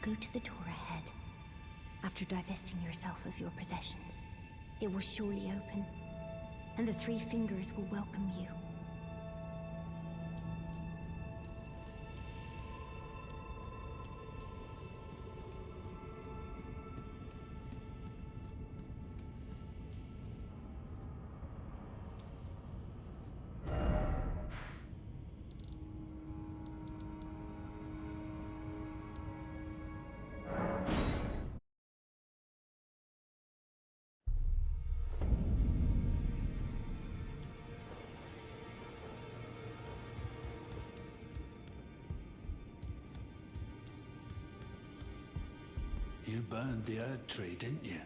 go to the door ahead. After divesting yourself of your possessions, it will surely open, and the Three Fingers will welcome you. You burned the Erdtree, didn't you?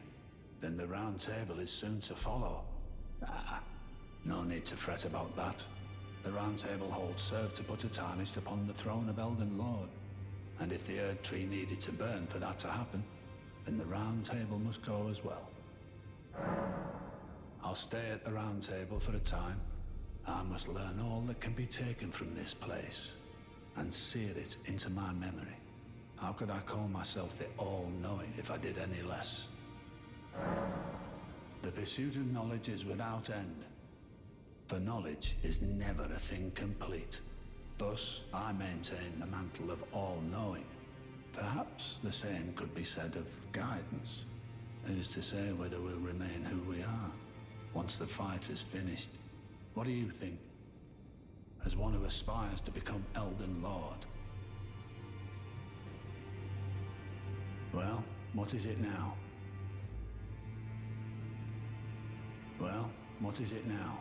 Then the Round Table is soon to follow. No need to fret about that. The Round Table hold served to put a tarnish upon the throne of Elden Lord. And if the Erdtree needed to burn for that to happen, then the Round Table must go as well. I'll stay at the Round Table for a time. I must learn all that can be taken from this place, and sear it into my memory. How could I call myself the All-Knowing if I did any less? The pursuit of knowledge is without end, for knowledge is never a thing complete. Thus, I maintain the mantle of All-Knowing. Perhaps the same could be said of guidance. Who's to say whether we'll remain who we are, once the fight is finished? What do you think? As one who aspires to become Elden Lord. Well, what is it now? Well, what is it now?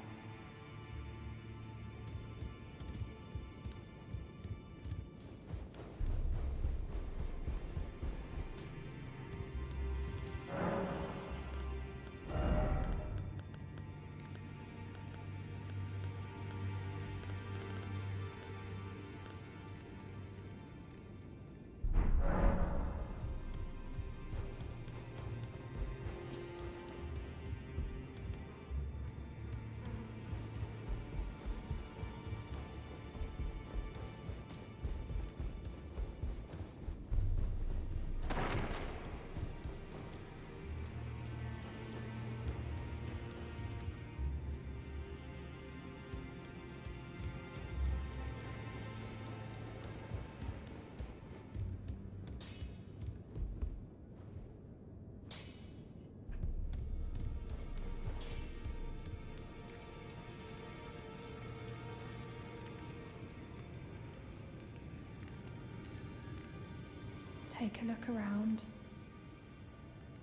Take a look around.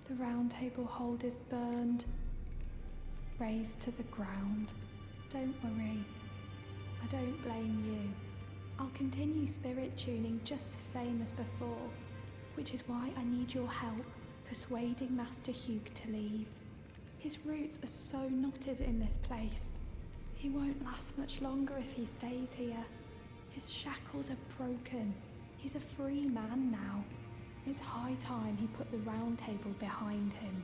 The Round Table hold is burned, razed to the ground. Don't worry, I don't blame you. I'll continue spirit tuning just the same as before, which is why I need your help persuading Master Hugh to leave. His roots are so knotted in this place. He won't last much longer if he stays here. His shackles are broken. He's a free man now. It's high time he put the Round Table behind him.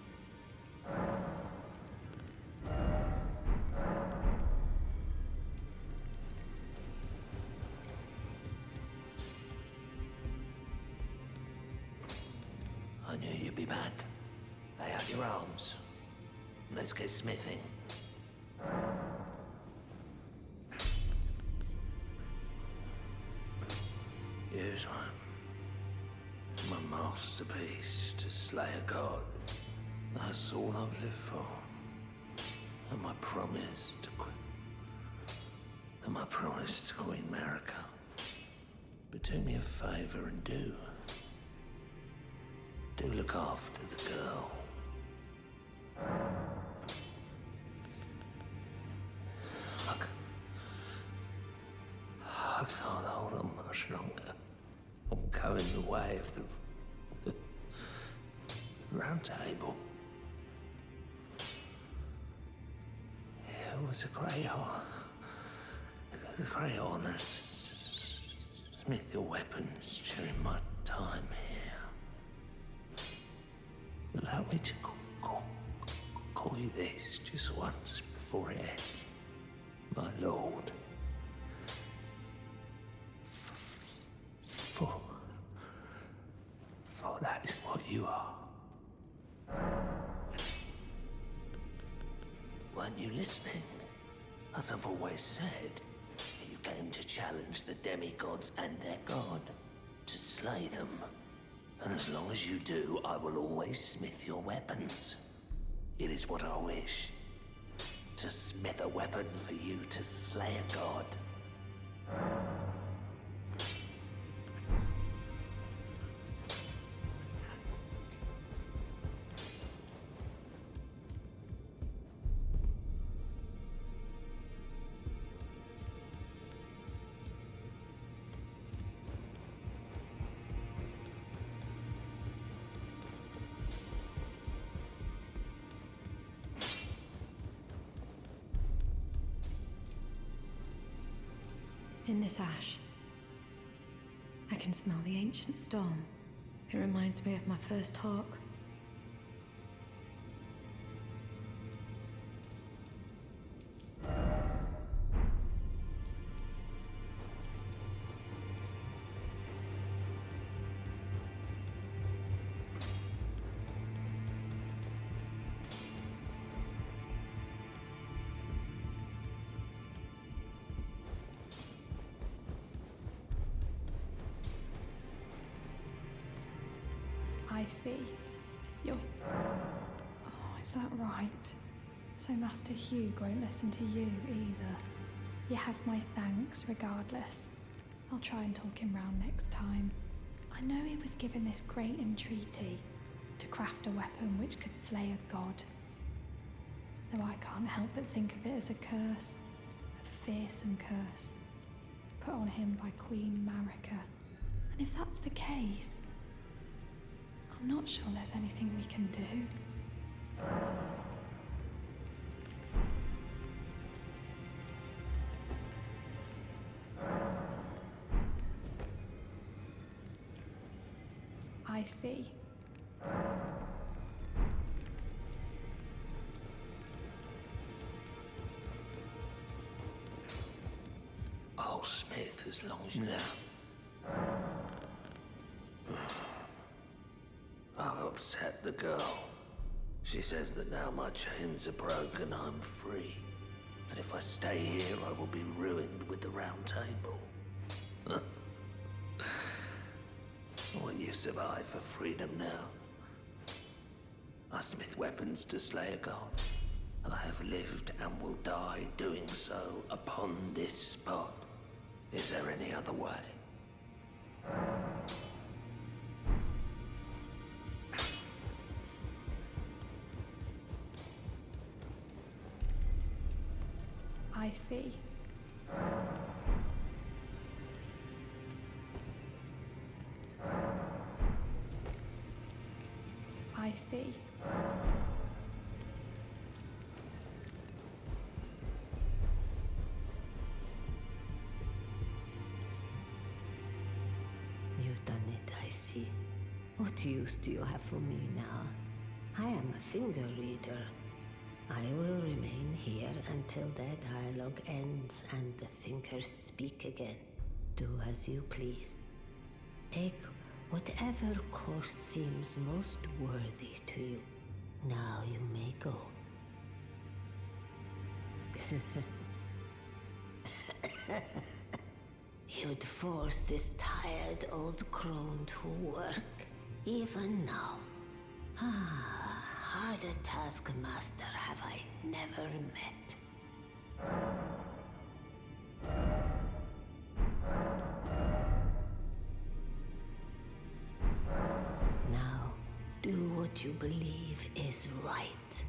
I knew you'd be back. Lay out your arms. Let's get smithing. Here's one. My masterpiece to slay a god. That's all I've lived for. And my promise to Queen Marika. But do me a favor and do look after the girl. I can't hold on much longer. I'm going the way of the Round Table. It was a great honor to smith your weapons during my time here. Allow me to call you this just once before it ends, my lord. For listening? As I've always said, you came to challenge the demigods and their god, to slay them. And as long as you do, I will always smith your weapons. It is what I wish. To smith a weapon for you to slay a god. In this ash, I can smell the ancient storm. It reminds me of my first hawk. I see. You're... Oh, is that right? So Master Hugh won't listen to you either. You have my thanks regardless. I'll try and talk him round next time. I know he was given this great entreaty to craft a weapon which could slay a god. Though I can't help but think of it as a curse. A fearsome curse. Put on him by Queen Marika. And if that's the case, I'm not sure there's anything we can do. I see. I'll smith as long as you I've upset the girl. She says that now my chains are broken, I'm free. That if I stay here, I will be ruined with the round table. What use have I for freedom now? I smith weapons to slay a god. I have lived and will die doing so upon this spot. Is there any other way? I see. I see. You've done it, I see. What use do you have for me now? I am a finger reader. I will remain here until their dialogue ends and the fingers speak again. Do as you please. Take whatever course seems most worthy to you. Now you may go. You'd force this tired old crone to work, even now. Harder taskmaster have I never met. Now, do what you believe is right.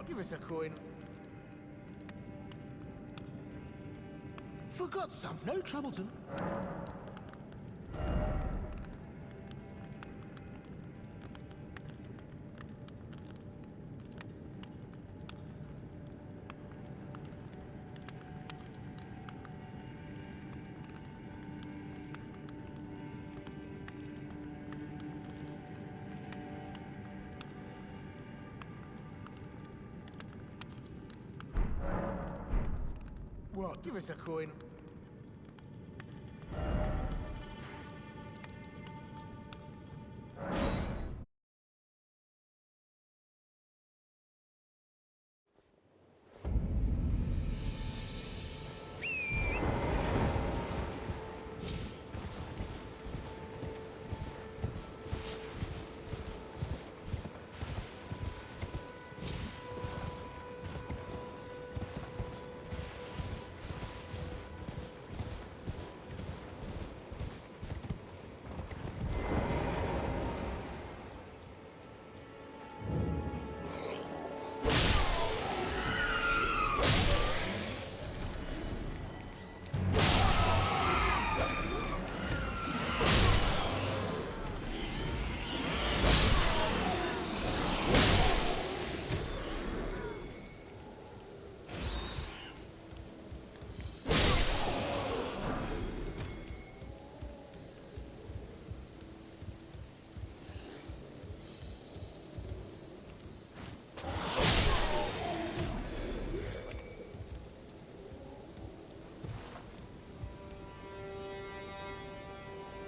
Give us a coin. Forgot something. No trouble to... What? Give us a coin.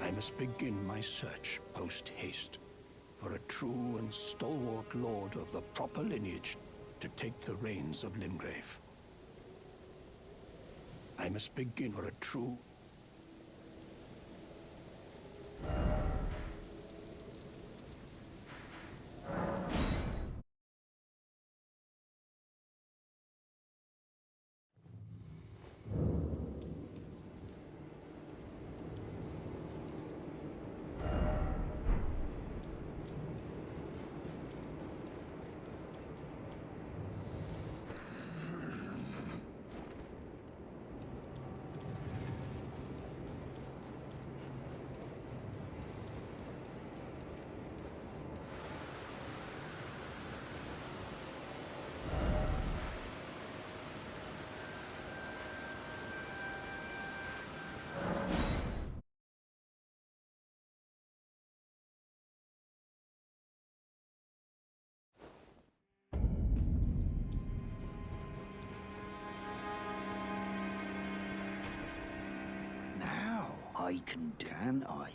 I must begin my search post-haste for a true and stalwart lord of the proper lineage to take the reins of Limgrave. I must begin for a true... I can I?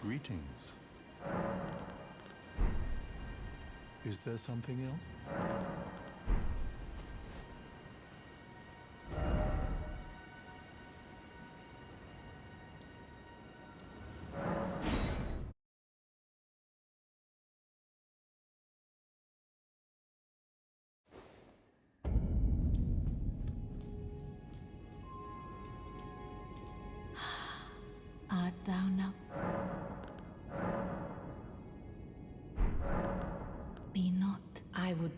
Greetings. Is there something else? art thou now? Be not, I would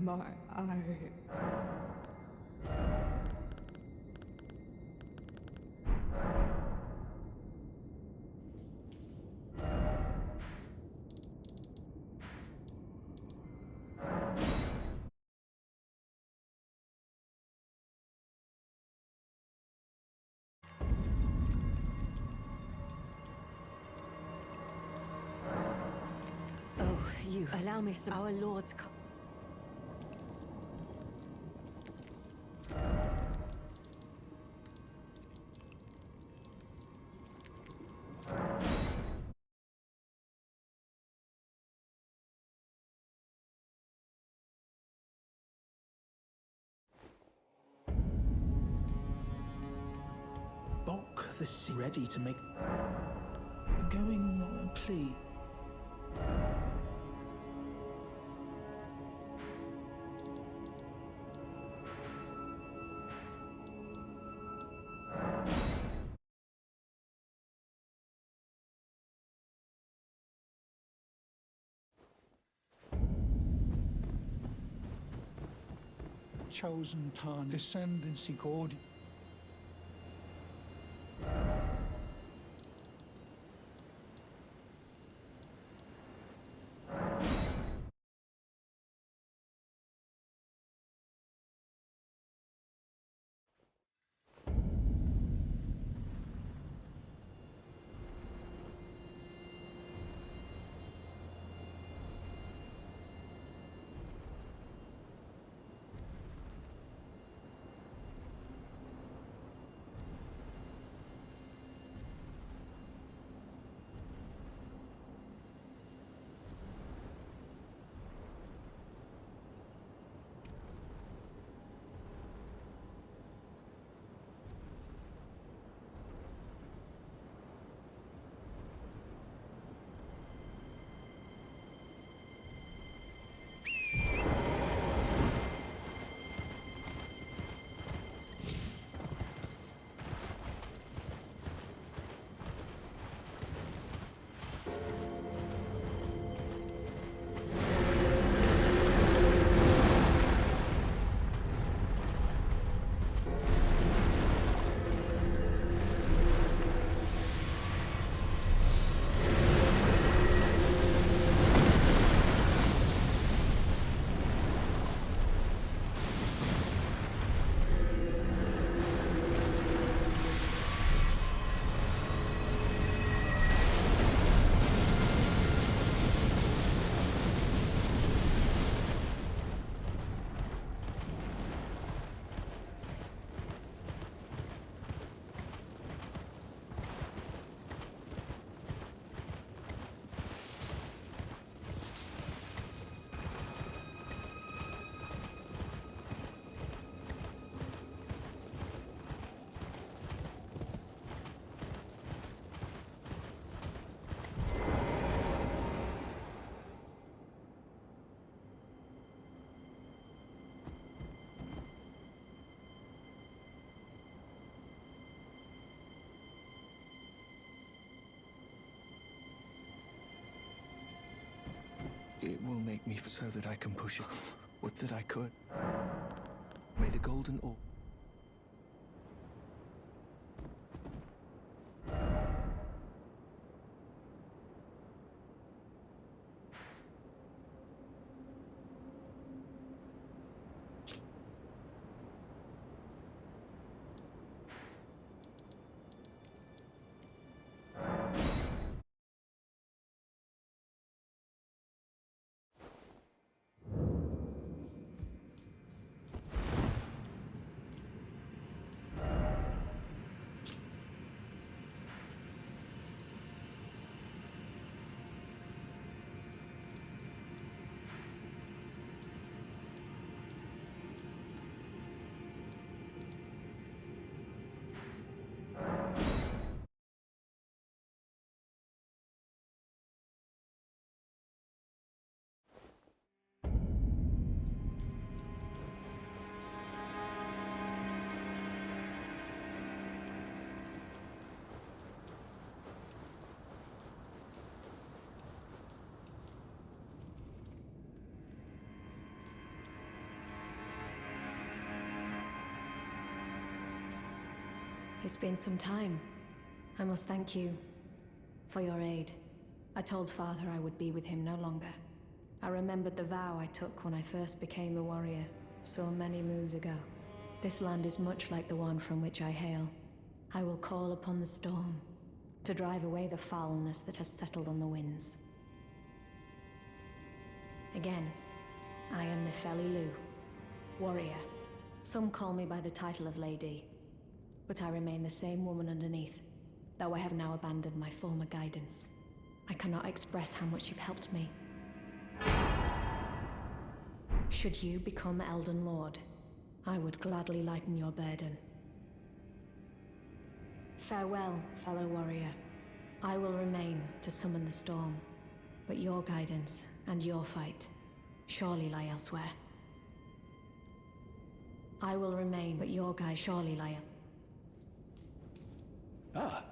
my eye. Oh, you allow me some. Our lords come. Bulk the sea ready to make. Going on a plea. Chosen Tarn, descendancy Gordy. It will make me so that I can push it. Would that I could. May the golden orb. it's been some time. I must thank you for your aid. I told Father I would be with him no longer. I remembered the vow I took when I first became a warrior, so many moons ago. This land is much like the one from which I hail. I will call upon the storm to drive away the foulness that has settled on the winds. Again, I am Nefeli Lu, warrior. Some call me by the title of Lady, but I remain the same woman underneath, though I have now abandoned my former guidance. I cannot express how much you've helped me. Should you become Elden Lord, I would gladly lighten your burden. Farewell, fellow warrior. I will remain to summon the storm, but your guidance and your fight surely lie elsewhere. I will remain, but your guide surely lie. Ah,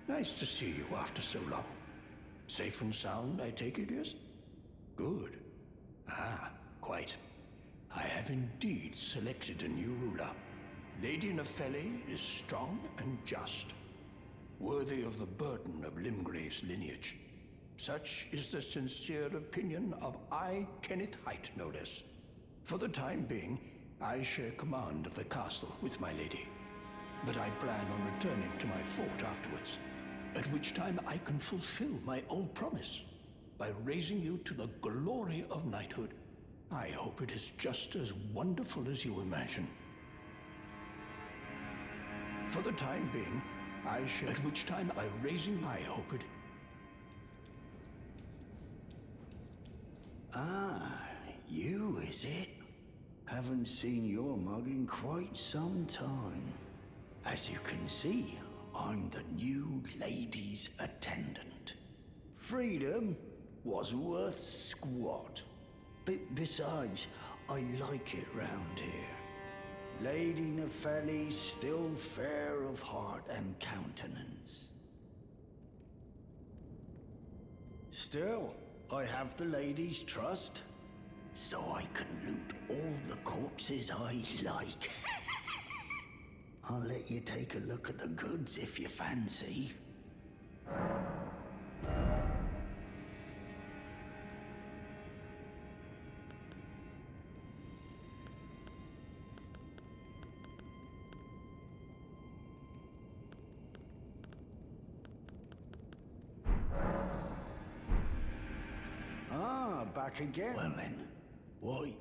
nice to see you after so long. Safe and sound, I take it, yes? Good. Ah, quite. I have indeed selected a new ruler. Lady Nefeli is strong and just, worthy of the burden of Limgrave's lineage. Such is the sincere opinion of I, Kenneth Height, no less. For the time being, I share command of the castle with my lady, but I plan on returning to my fort afterwards, at which time I can fulfill my old promise by raising you to the glory of knighthood. I hope it is just as wonderful as you imagine. For the time being, I shall... At which time I raising... I hope it... Ah, you, is it? Haven't seen your mug in quite some time. As you can see, I'm the new lady's attendant. Freedom was worth squat. Besides, I like it round here. Lady Nefeli's still fair of heart and countenance. Still, I have the lady's trust, so I can loot all the corpses I like. I'll let you take a look at the goods if you fancy. Back again. Well then, why?